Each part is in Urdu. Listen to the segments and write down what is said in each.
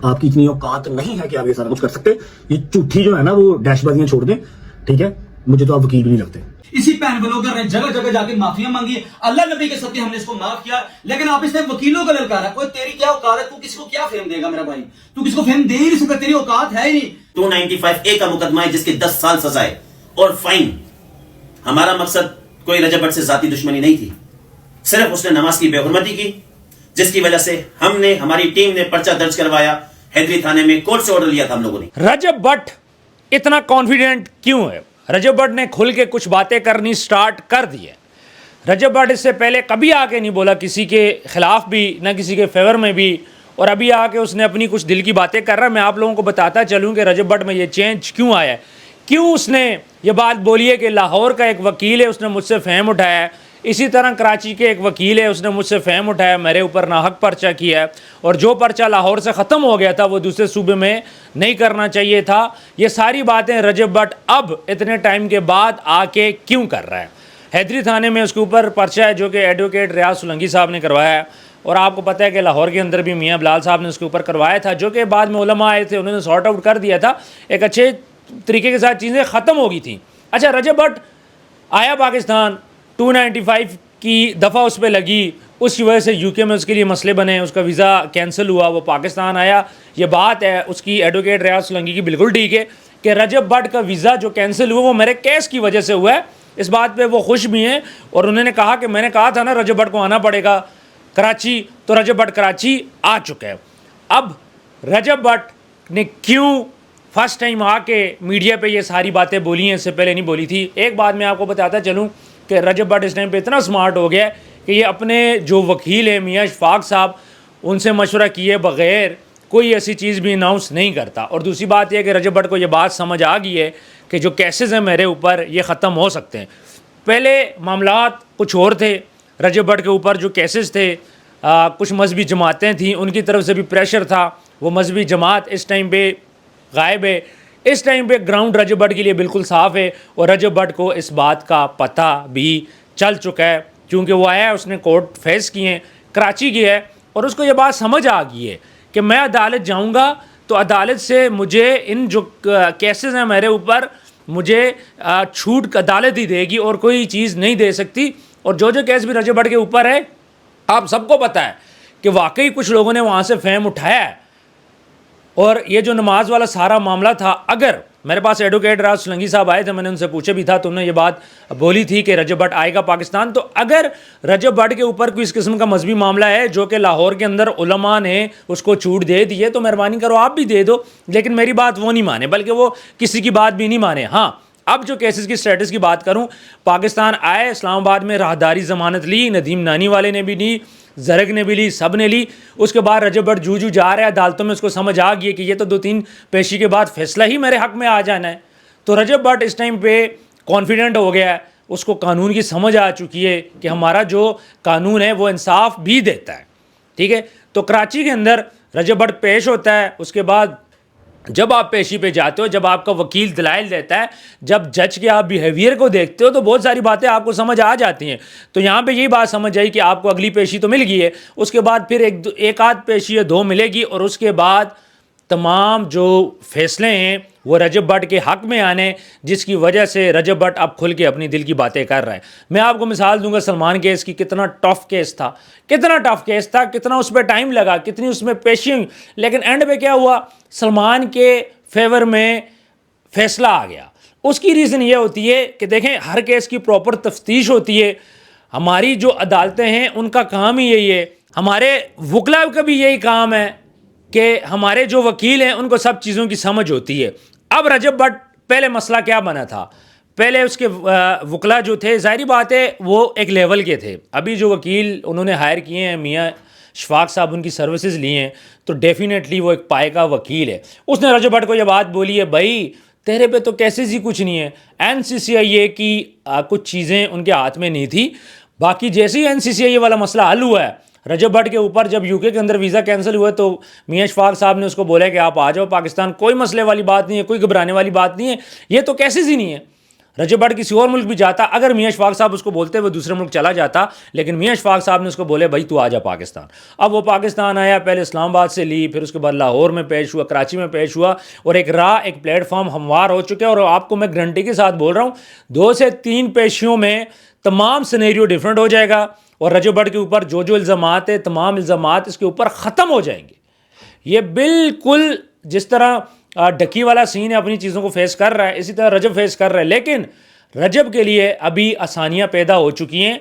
آپ کی اتنی اوقات نہیں ہے کہ آپ یہ سارا کچھ کر سکتے. یہ جھوٹی جو ہے نا وہ ڈیش بازیاں چھوڑ دیں, ٹھیک ہے, مجھے تو آپ وکیل بھی نہیں لگتے. اسی پین بلوگر نے جگہ جگہ جا کے معافیاں مانگی, اللہ نبی کے صدقے ہم نے اس کو معاف کیا, لیکن آپ اس نے وکیلوں کا للکارا. کوئی تیری کیا اوقات ہے, تو کسی کو کیا فیم دے گا میرا بھائی, تو کسی کو فیم دے ہی نہیں سکتا, تیری اوقات ہے ہی نہیں. 295A کا مقدمہ ہے جس کے 10 سال سزا ہے اور فائن. ہمارا مقصد کوئی رجب بٹ سے ذاتی دشمنی نہیں تھی, صرف اس نے نماز کی بے حرمتی کی, جس کی وجہ سے ہماری ٹیم نے پرچہ درج کروایا حیدری تھانے میں, کورٹ سے آرڈر لیا تھا ہم لوگوں نے. رجب بٹ اتنا کانفیڈنٹ کیوں ہے؟ رجب بٹ نے کھل کے کچھ باتیں کرنی سٹارٹ کر دی ہے. رجب بٹ اس سے پہلے کبھی آ کے نہیں بولا کسی کے خلاف بھی, نہ کسی کے فیور میں بھی, اور ابھی آ کے اس نے اپنی کچھ دل کی باتیں کر رہا ہے. میں آپ لوگوں کو بتاتا چلوں کہ رجب بٹ میں یہ چینج کیوں آیا ہے, کیوں اس نے یہ بات بولی ہے کہ لاہور کا ایک وکیل ہے, اس نے مجھ سے فہم اٹھایا ہے. اسی طرح کراچی کے ایک وکیل ہے, اس نے مجھ سے فہم اٹھایا, میرے اوپر ناحق پرچہ کیا ہے, اور جو پرچہ لاہور سے ختم ہو گیا تھا وہ دوسرے صوبے میں نہیں کرنا چاہیے تھا. یہ ساری باتیں رجب بٹ اب اتنے ٹائم کے بعد آ کے کیوں کر رہا ہے؟ حیدری تھانے میں اس کے اوپر پرچہ ہے جو کہ ایڈوکیٹ ریاض سولنگی صاحب نے کروایا ہے, اور آپ کو پتہ ہے کہ لاہور کے اندر بھی میاں بلال صاحب نے اس کے اوپر کروایا تھا, جو کہ بعد میں علماء آئے تھے, انہوں نے سارٹ آؤٹ کر دیا تھا, ایک اچھے طریقے کے ساتھ چیزیں ختم ہو گئی تھیں. اچھا, رجب بٹ آیا پاکستان, 295 کی دفعہ اس پہ لگی, اس کی وجہ سے یو کے میں اس کے لیے مسئلے بنے, اس کا ویزا کینسل ہوا, وہ پاکستان آیا. یہ بات ہے اس کی ایڈوکیٹ ریاض سولنگی کی بالکل ٹھیک ہے کہ رجب بٹ کا ویزا جو کینسل ہوا وہ میرے کیس کی وجہ سے ہوا ہے. اس بات پہ وہ خوش بھی ہیں, اور انہوں نے کہا کہ میں نے کہا تھا نا رجب بٹ کو آنا پڑے گا کراچی, تو رجب بٹ کراچی آ چکا ہے. اب رجب بٹ نے کیوں فرسٹ ٹائم آ کے میڈیا پہ یہ ساری باتیں بولی ہیں, اس سے پہلے نہیں بولی تھی. ایک بات میں آپ کو بتاتا چلوں کہ رجب بٹ اس ٹائم پہ اتنا سمارٹ ہو گیا ہے کہ یہ اپنے جو وکیل ہیں میاں اشفاق صاحب, ان سے مشورہ کیے بغیر کوئی ایسی چیز بھی اناؤنس نہیں کرتا. اور دوسری بات یہ کہ رجب بٹ کو یہ بات سمجھ آ گئی ہے کہ جو کیسز ہیں میرے اوپر یہ ختم ہو سکتے ہیں. پہلے معاملات کچھ اور تھے, رجب بٹ کے اوپر جو کیسز تھے, کچھ مذہبی جماعتیں تھیں, ان کی طرف سے بھی پریشر تھا. وہ مذہبی جماعت اس ٹائم پہ غائب ہے. اس ٹائم پہ گراؤنڈ رجب بٹ کے لیے بالکل صاف ہے, اور رجب بٹ کو اس بات کا پتہ بھی چل چکا ہے, کیونکہ وہ آیا ہے, اس نے کورٹ فیس کیے ہیں, کراچی کی ہے, اور اس کو یہ بات سمجھ آ گئی ہے کہ میں عدالت جاؤں گا تو عدالت سے مجھے ان جو کیسز ہیں میرے اوپر, مجھے چھوٹ عدالت ہی دے گی اور کوئی چیز نہیں دے سکتی. اور جو کیس بھی رجب بٹ کے اوپر ہے, آپ سب کو پتہ ہے کہ واقعی کچھ لوگوں نے وہاں سے فہم اٹھایا ہے. اور یہ جو نماز والا سارا معاملہ تھا, اگر میرے پاس ایڈوکیٹ ریاض سولنگی صاحب آئے تھے, میں نے ان سے پوچھا بھی تھا, تو انہوں نے یہ بات بولی تھی کہ رجب بٹ آئے گا پاکستان. تو اگر رجب بٹ کے اوپر کوئی اس قسم کا مذہبی معاملہ ہے جو کہ لاہور کے اندر علماء نے اس کو چھوٹ دے دی ہے, تو مہربانی کرو آپ بھی دے دو, لیکن میری بات وہ نہیں مانے, بلکہ وہ کسی کی بات بھی نہیں مانے. ہاں, اب جو کیسز کی سٹیٹس کی بات کروں, پاکستان آئے, اسلام آباد میں راہداری ضمانت لی, ندیم نانی والے نے بھی لی, زرگ نے بھی لی, سب نے لی. اس کے بعد رجب بٹ جو جا رہا ہے عدالتوں میں, اس کو سمجھ آ گئی ہے کہ یہ تو 2-3 پیشی کے بعد فیصلہ ہی میرے حق میں آ جانا ہے. تو رجب بٹ اس ٹائم پہ کانفیڈنٹ ہو گیا ہے, اس کو قانون کی سمجھ آ چکی ہے کہ ہمارا جو قانون ہے وہ انصاف بھی دیتا ہے. ٹھیک ہے, تو کراچی کے اندر رجب بٹ پیش ہوتا ہے. اس کے بعد جب آپ پیشی پہ جاتے ہو, جب آپ کا وکیل دلائل دیتا ہے, جب جج کے آپ بیہیویئر کو دیکھتے ہو, تو بہت ساری باتیں آپ کو سمجھ آ جاتی ہیں. تو یہاں پہ یہی بات سمجھ آئی کہ آپ کو اگلی پیشی تو مل گئی ہے, اس کے بعد پھر ایک آدھ پیشی یا 2 ملے گی, اور اس کے بعد تمام جو فیصلے ہیں وہ رجب بٹ کے حق میں آنے, جس کی وجہ سے رجب بٹ اب کھل کے اپنی دل کی باتیں کر رہا ہے. میں آپ کو مثال دوں گا سلمان کیس کی, کتنا ٹف کیس تھا, کتنا اس پہ ٹائم لگا, کتنی اس میں پیشی ہوئی, لیکن اینڈ پہ کیا ہوا, سلمان کے فیور میں فیصلہ آ گیا. اس کی ریزن یہ ہوتی ہے کہ دیکھیں, ہر کیس کی پراپر تفتیش ہوتی ہے. ہماری جو عدالتیں ہیں ان کا کام ہی یہی ہے, ہمارے وکلا کا بھی یہی کام ہے کہ ہمارے جو وکیل ہیں ان کو سب چیزوں کی سمجھ ہوتی ہے. اب رجب بٹ پہلے مسئلہ کیا بنا تھا, پہلے اس کے وکلا جو تھے, ظاہری بات ہے وہ ایک لیول کے تھے. ابھی جو وکیل انہوں نے ہائر کیے ہیں, میاں اشفاق صاحب, ان کی سروسز لی ہیں, تو ڈیفینیٹلی وہ ایک پائے کا وکیل ہے. اس نے رجب بٹ کو یہ بات بولی ہے, بھائی تیرے پہ تو کیسز ہی کچھ نہیں ہے. NCCIA کی کچھ چیزیں ان کے ہاتھ میں نہیں تھی, باقی جیسے ہی NCCIA والا مسئلہ حل ہوا ہے, رجب بٹ کے اوپر جب UK کے اندر ویزا کینسل ہوا تو میاں اشفاق صاحب نے اس کو بولا کہ آپ آ جاؤ پاکستان, کوئی مسئلے والی بات نہیں ہے, کوئی گھبرانے والی بات نہیں ہے, یہ تو کیسز ہی نہیں ہے. رجب بٹ کسی اور ملک بھی جاتا, اگر میاں اشفاق صاحب اس کو بولتے وہ دوسرے ملک چلا جاتا, لیکن میاں اشفاق صاحب نے اس کو بولے بھائی تو آ جا پاکستان. اب وہ پاکستان آیا, پہلے اسلام آباد سے لی, پھر اس کے بعد لاہور میں پیش ہوا, کراچی میں پیش ہوا, اور ایک ایک پلیٹ فارم ہموار ہو چکے. اور آپ کو میں گارنٹی کے ساتھ بول رہا ہوں 2 سے 3 پیشیوں میں تمام سینیریو ڈیفرنٹ ہو جائے گا, اور رجب بٹ کے اوپر جو الزامات ہیں تمام الزامات اس کے اوپر ختم ہو جائیں گے. یہ بالکل جس طرح ڈکی والا سین ہے اپنی چیزوں کو فیس کر رہا ہے, اسی طرح رجب فیس کر رہا ہے. لیکن رجب کے لیے ابھی آسانیاں پیدا ہو چکی ہیں,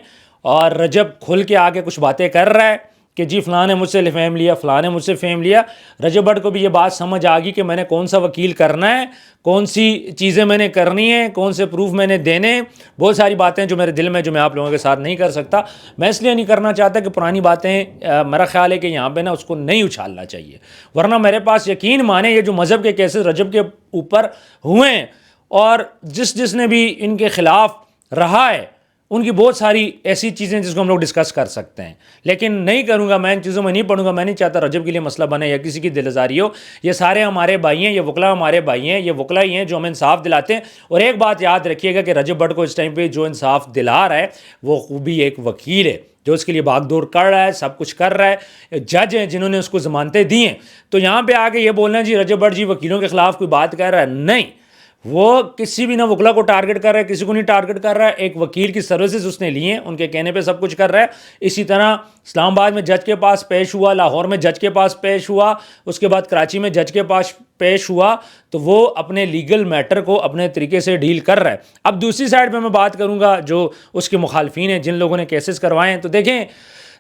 اور رجب کھل کے آ کے کچھ باتیں کر رہا ہے کہ جی فلاں نے مجھ سے فیم لیا, فلاں نے مجھ سے فیم لیا. رجب بٹ کو بھی یہ بات سمجھ آ گئی کہ میں نے کون سا وکیل کرنا ہے, کون سی چیزیں میں نے کرنی ہیں, کون سے پروف میں نے دینے ہیں. بہت ساری باتیں جو میرے دل میں جو میں آپ لوگوں کے ساتھ نہیں کر سکتا. میں اس لیے نہیں کرنا چاہتا کہ پرانی باتیں میرا خیال ہے کہ یہاں پہ نا اس کو نہیں اچھالنا چاہیے, ورنہ میرے پاس یقین مانے یہ جو مذہب کے کیسز رجب کے اوپر ہوئے ہیں, اور جس نے بھی ان کے خلاف رہا ہے ان کی بہت ساری ایسی چیزیں جس کو ہم لوگ ڈسکس کر سکتے ہیں, لیکن نہیں کروں گا. میں ان چیزوں میں نہیں پڑھوں گا. میں نہیں چاہتا رجب کے لیے مسئلہ بنے یا کسی کی دل آزاری ہو. یہ سارے ہمارے بھائی ہیں, یہ وکلا ہمارے بھائی ہیں, یہ وکلا ہی ہیں جو ہمیں انصاف دلاتے ہیں. اور ایک بات یاد رکھیے گا کہ رجب بٹ کو اس ٹائم پہ جو انصاف دلا رہا ہے وہ بھی ایک وکیل ہے جو اس کے لیے بھاگ دوڑ کر رہا ہے, سب کچھ کر رہا ہے. جج ہیں جنہوں نے اس کو ضمانتیں دی ہیں. تو یہاں پہ آ کے یہ بولنا جی رجب بٹ جی وکیلوں کے خلاف کوئی بات کر رہا ہے, نہیں, وہ کسی بھی نہ وکلا کو ٹارگٹ کر رہا ہے, کسی کو نہیں ٹارگٹ کر رہا ہے. ایک وکیل کی سروسز اس نے لی ہیں, ان کے کہنے پہ سب کچھ کر رہا ہے. اسی طرح اسلام آباد میں جج کے پاس پیش ہوا, لاہور میں جج کے پاس پیش ہوا, اس کے بعد کراچی میں جج کے پاس پیش ہوا. تو وہ اپنے لیگل میٹر کو اپنے طریقے سے ڈیل کر رہا ہے. اب دوسری سائڈ پہ میں بات کروں گا جو اس کے مخالفین ہیں, جن لوگوں نے کیسز کروائے ہیں. تو دیکھیں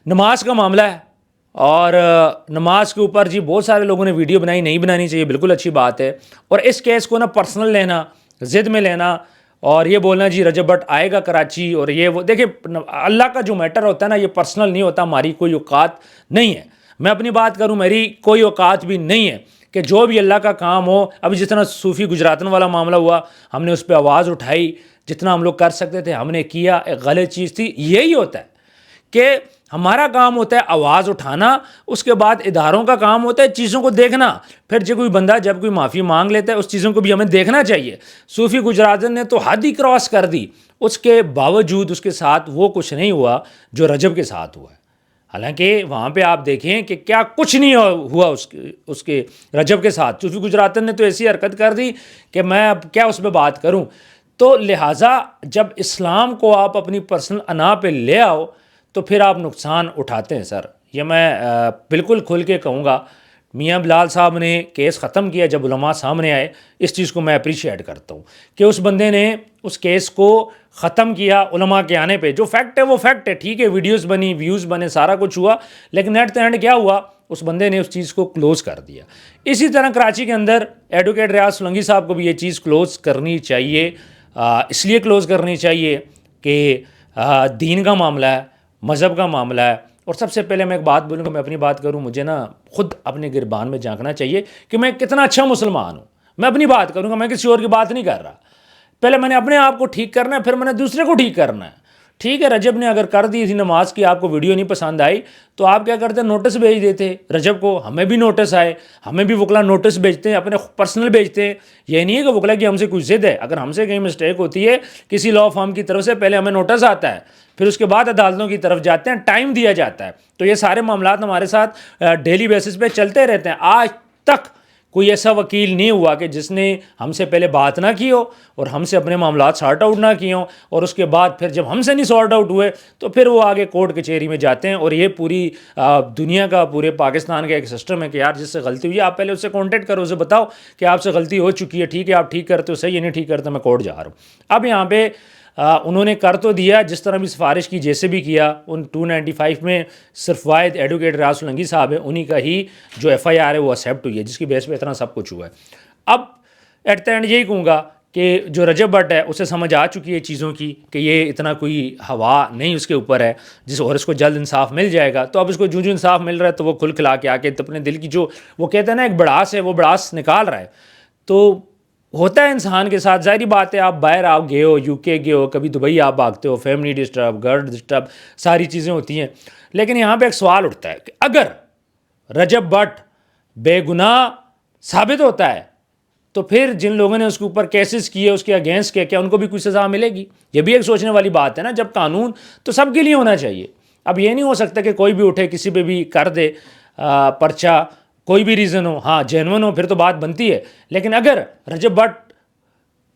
نماز کا معاملہ ہے, اور نماز کے اوپر جی بہت سارے لوگوں نے ویڈیو بنائی, نہیں بنانی چاہیے, بالکل اچھی بات ہے. اور اس کیس کو نا پرسنل لینا, ضد میں لینا, اور یہ بولنا جی رجب بٹ آئے گا کراچی اور یہ وہ. دیکھیں اللہ کا جو میٹر ہوتا ہے نا یہ پرسنل نہیں ہوتا. ہماری کوئی اوقات نہیں ہے, میں اپنی بات کروں, میری کوئی اوقات بھی نہیں ہے کہ جو بھی اللہ کا کام ہو. ابھی جس طرح صوفی گجراتن والا معاملہ ہوا, ہم نے اس پہ آواز اٹھائی, جتنا ہم لوگ کر سکتے تھے ہم نے کیا. ایک غلط چیز تھی. یہی ہوتا ہے کہ ہمارا کام ہوتا ہے آواز اٹھانا, اس کے بعد اداروں کا کام ہوتا ہے چیزوں کو دیکھنا. پھر جب کوئی بندہ جب کوئی معافی مانگ لیتا ہے اس چیزوں کو بھی ہمیں دیکھنا چاہیے. صوفی گجراتن نے تو حد ہی کراس کر دی, اس کے باوجود اس کے ساتھ وہ کچھ نہیں ہوا جو رجب کے ساتھ ہوا ہے. حالانکہ وہاں پہ آپ دیکھیں کہ کیا کچھ نہیں ہوا اس کے رجب کے ساتھ. صوفی گجراتن نے تو ایسی حرکت کر دی کہ میں اب کیا اس پہ بات کروں. تو لہٰذا جب اسلام کو آپ اپنی پرسنل انا پہ لے آؤ تو پھر آپ نقصان اٹھاتے ہیں سر. یہ میں بالکل کھل کے کہوں گا. میاں بلال صاحب نے کیس ختم کیا جب علماء سامنے آئے, اس چیز کو میں اپریشیٹ کرتا ہوں کہ اس بندے نے اس کیس کو ختم کیا علماء کے آنے پہ. جو فیکٹ ہے وہ فیکٹ ہے, ٹھیک ہے, ویڈیوز بنی, ویوز بنے, سارا کچھ ہوا, لیکن ایٹ دا اینڈ کیا ہوا, اس بندے نے اس چیز کو کلوز کر دیا. اسی طرح کراچی کے اندر ایڈوکیٹ ریاض سولنگی صاحب کو بھی یہ چیز کلوز کرنی چاہیے. اس لیے کلوز کرنی چاہیے کہ دین کا معاملہ ہے, مذہب کا معاملہ ہے. اور سب سے پہلے میں ایک بات بولوں گا, میں اپنی بات کروں, مجھے نا خود اپنے گربان میں جھانکنا چاہیے کہ میں کتنا اچھا مسلمان ہوں. میں اپنی بات کروں گا, میں کسی اور کی بات نہیں کر رہا. پہلے میں نے اپنے آپ کو ٹھیک کرنا ہے, پھر میں نے دوسرے کو ٹھیک کرنا ہے. ٹھیک ہے, رجب نے اگر کر دی تھی نماز کی, آپ کو ویڈیو نہیں پسند آئی تو آپ کیا کرتے, نوٹس بھیج دیتے رجب کو. ہمیں بھی نوٹس آئے, ہمیں بھی وکلا نوٹس بھیجتے ہیں, اپنے پرسنل بھیجتے ہیں. یہ نہیں ہے کہ وکلا کی ہم سے کوئی ضد ہے. اگر ہم سے کہیں مسٹیک ہوتی ہے کسی لا فارم کی طرف سے, پہلے ہمیں نوٹس آتا ہے, پھر اس کے بعد عدالتوں کی طرف جاتے ہیں, ٹائم دیا جاتا ہے. تو یہ سارے معاملات ہمارے ساتھ ڈیلی بیسس پہ چلتے رہتے ہیں. آج تک کوئی ایسا وکیل نہیں ہوا کہ جس نے ہم سے پہلے بات نہ کی ہو اور ہم سے اپنے معاملات سارٹ آؤٹ نہ کیے ہوں, اور اس کے بعد پھر جب ہم سے نہیں سارٹ آؤٹ ہوئے تو پھر وہ آگے کورٹ کچہری میں جاتے ہیں. اور یہ پوری دنیا کا, پورے پاکستان کا ایک سسٹم ہے کہ یار جس سے غلطی ہوئی آپ پہلے اس سے کانٹیکٹ کرو, اسے بتاؤ کہ آپ سے غلطی ہو چکی ہے, ٹھیک ہے آپ ٹھیک کرتے ہو, صحیح ہے, نہیں ٹھیک کرتے میں کورٹ جا رہا ہوں. اب یہاں پہ انہوں نے کر تو دیا جس طرح بھی سفارش کی, جیسے بھی کیا. ان 295 میں صرف واحد ایڈوکیٹ ریاض سولنگی صاحب ہیں, انہی کا ہی جو ایف آئی آر ہے وہ ایکسیپٹ ہوئی ہے, جس کی بیس پہ اتنا سب کچھ ہوا ہے. اب ایٹ دا اینڈ یہی کہوں گا کہ جو رجب بٹ ہے اسے سمجھ آ چکی ہے چیزوں کی کہ یہ اتنا کوئی ہوا نہیں اس کے اوپر ہے, اور اس کو جلد انصاف مل جائے گا. تو اب اس کو جو انصاف مل رہا ہے تو وہ کھل کھلا کے آ کے اپنے دل کی جو وہ کہتے ہیں نا ایک بڑاس ہے, وہ بڑاس نکال رہا ہے. تو ہوتا ہے انسان کے ساتھ, ظاہری بات ہے, آپ باہر آپ گئے ہو, یو کے گئے ہو, کبھی دبئی آپ بھاگتے ہو, فیملی ڈسٹرب, گھر ڈسٹرب, ساری چیزیں ہوتی ہیں. لیکن یہاں پہ ایک سوال اٹھتا ہے کہ اگر رجب بٹ بے گناہ ثابت ہوتا ہے تو پھر جن لوگوں نے اس کے اوپر کیسز کیے اس کے اگینسٹ کیا کیا ان کو بھی کوئی سزا ملے گی؟ یہ بھی ایک سوچنے والی بات ہے نا. جب قانون تو سب کے لیے ہونا چاہیے. اب یہ نہیں ہو سکتا کہ کوئی بھی اٹھے کسی پہ بھی کر دے پرچہ, کوئی بھی ریزن ہو, ہاں جینون ہو پھر تو بات بنتی ہے. لیکن اگر رجب بٹ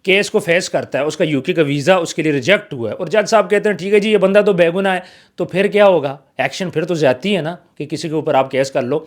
کیس کو فیس کرتا ہے, اس کا یو کے کا ویزا اس کے لیے ریجیکٹ ہوا ہے اور جج صاحب کہتے ہیں ٹھیک ہے جی یہ بندہ تو بے گناہ ہے, تو پھر کیا ہوگا؟ ایکشن پھر تو زیادتی ہے نا کہ کسی کے اوپر آپ کیس کر لو.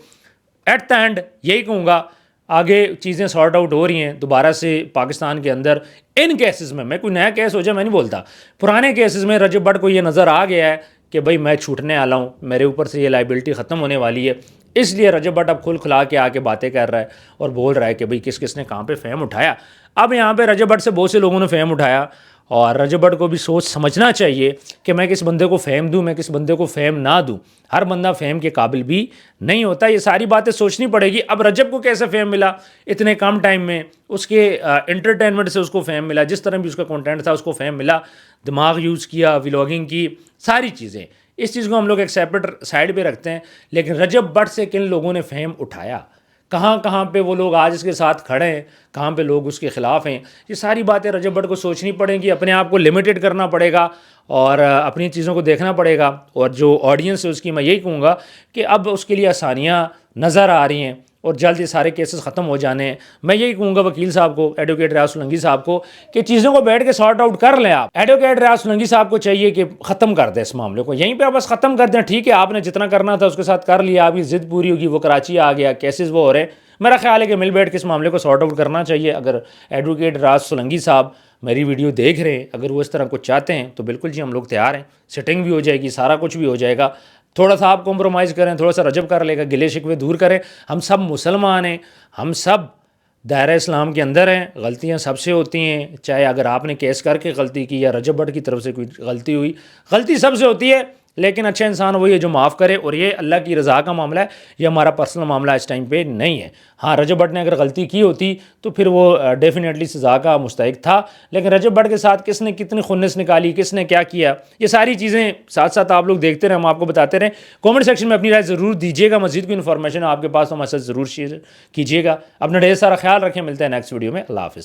ایٹ دا اینڈ یہی کہوں گا, آگے چیزیں سارٹ آؤٹ ہو رہی ہیں دوبارہ سے پاکستان کے اندر ان کیسز میں کوئی نیا کیس ہو جائے میں نہیں بولتا, پرانے کیسز میں رجب بٹ کو یہ نظر آ گیا ہے کہ بھائی میں چھوٹنے والا ہوں, میرے اوپر سے یہ لائبلٹی ختم ہونے والی ہے, اس لیے رجب بٹ اب کھلا کے آ کے باتیں کر رہا ہے اور بول رہا ہے کہ بھائی کس کس نے کہاں پہ فیم اٹھایا. اب یہاں پہ رجب بٹ سے بہت سے لوگوں نے فیم اٹھایا اور رجب بٹ کو بھی سوچ سمجھنا چاہیے کہ میں کس بندے کو فیم دوں, میں کس بندے کو فیم نہ دوں. ہر بندہ فیم کے قابل بھی نہیں ہوتا, یہ ساری باتیں سوچنی پڑے گی. اب رجب کو کیسے فیم ملا اتنے کم ٹائم میں؟ اس کے انٹرٹینمنٹ سے اس کو فیم ملا, جس طرح بھی اس کا کنٹینٹ تھا اس کو فیم ملا, دماغ یوز کیا, ولاگنگ کی, ساری چیزیں. اس چیز کو ہم لوگ ایک سیپریٹ سائڈ پہ رکھتے ہیں. لیکن رجب بٹ سے کن لوگوں نے فیم اٹھایا, کہاں کہاں پہ وہ لوگ آج اس کے ساتھ کھڑے ہیں, کہاں پہ لوگ اس کے خلاف ہیں, یہ ساری باتیں رجب بٹ کو سوچنی پڑیں گی. اپنے آپ کو لمیٹڈ کرنا پڑے گا اور اپنی چیزوں کو دیکھنا پڑے گا. اور جو آڈینس ہے اس کی میں یہی کہوں گا کہ اب اس کے لیے آسانیاں نظر آ رہی ہیں اور جلد یہ سارے کیسز ختم ہو جانے ہیں. میں یہی کہوں گا وکیل صاحب کو, ایڈوکیٹ ریاض سولنگی صاحب کو, کہ چیزوں کو بیٹھ کے سارٹ آؤٹ کر لیں. آپ ایڈوکیٹ ریاض سولنگی صاحب کو چاہیے کہ ختم کر دیں اس معاملے کو, یہیں پہ بس ختم کر دیں. ٹھیک ہے آپ نے جتنا کرنا تھا اس کے ساتھ کر لیا, آپ کی ضد پوری ہوگی, وہ کراچی آ گیا, کیسز وہ ہو رہے ہیں. میرا خیال ہے کہ مل بیٹھ کے اس معاملے کو سارٹ آؤٹ کرنا چاہیے. اگر ایڈوکیٹ ریاض سولنگی صاحب میری ویڈیو دیکھ رہے ہیں, اگر وہ اس طرح کچھ چاہتے ہیں تو بالکل جی ہم لوگ تیار ہیں, سٹنگ بھی ہو جائے گی, سارا کچھ بھی ہو جائے گا. تھوڑا سا آپ کمپرومائز کریں, تھوڑا سا رجب کر لے گا, گلے شکوے دور کریں. ہم سب مسلمان ہیں, ہم سب دائرہ اسلام کے اندر ہیں, غلطیاں سب سے ہوتی ہیں. چاہے اگر آپ نے کیس کر کے غلطی کی یا رجب بٹ کی طرف سے کوئی غلطی ہوئی, غلطی سب سے ہوتی ہے. لیکن اچھا انسان وہی ہے جو معاف کرے, اور یہ اللہ کی رضا کا معاملہ ہے, یہ ہمارا پرسنل معاملہ اس ٹائم پہ نہیں ہے. ہاں رجب بٹ نے اگر غلطی کی ہوتی تو پھر وہ ڈیفینیٹلی سزا کا مستحق تھا. لیکن رجب بٹ کے ساتھ کس نے کتنی خنس نکالی, کس نے کیا کیا, یہ ساری چیزیں ساتھ ساتھ آپ لوگ دیکھتے رہیں, ہم آپ کو بتاتے رہیں. کامنٹ سیکشن میں اپنی رائے ضرور دیجیے گا. مزید کوئی انفارمیشن آپ کے پاس ہمارے ساتھ ضرور شیئر کیجیے گا. اپنا ڈھیر سارا خیال رکھیں, ملتے ہیں نیکسٹ ویڈیو میں. اللہ حافظ.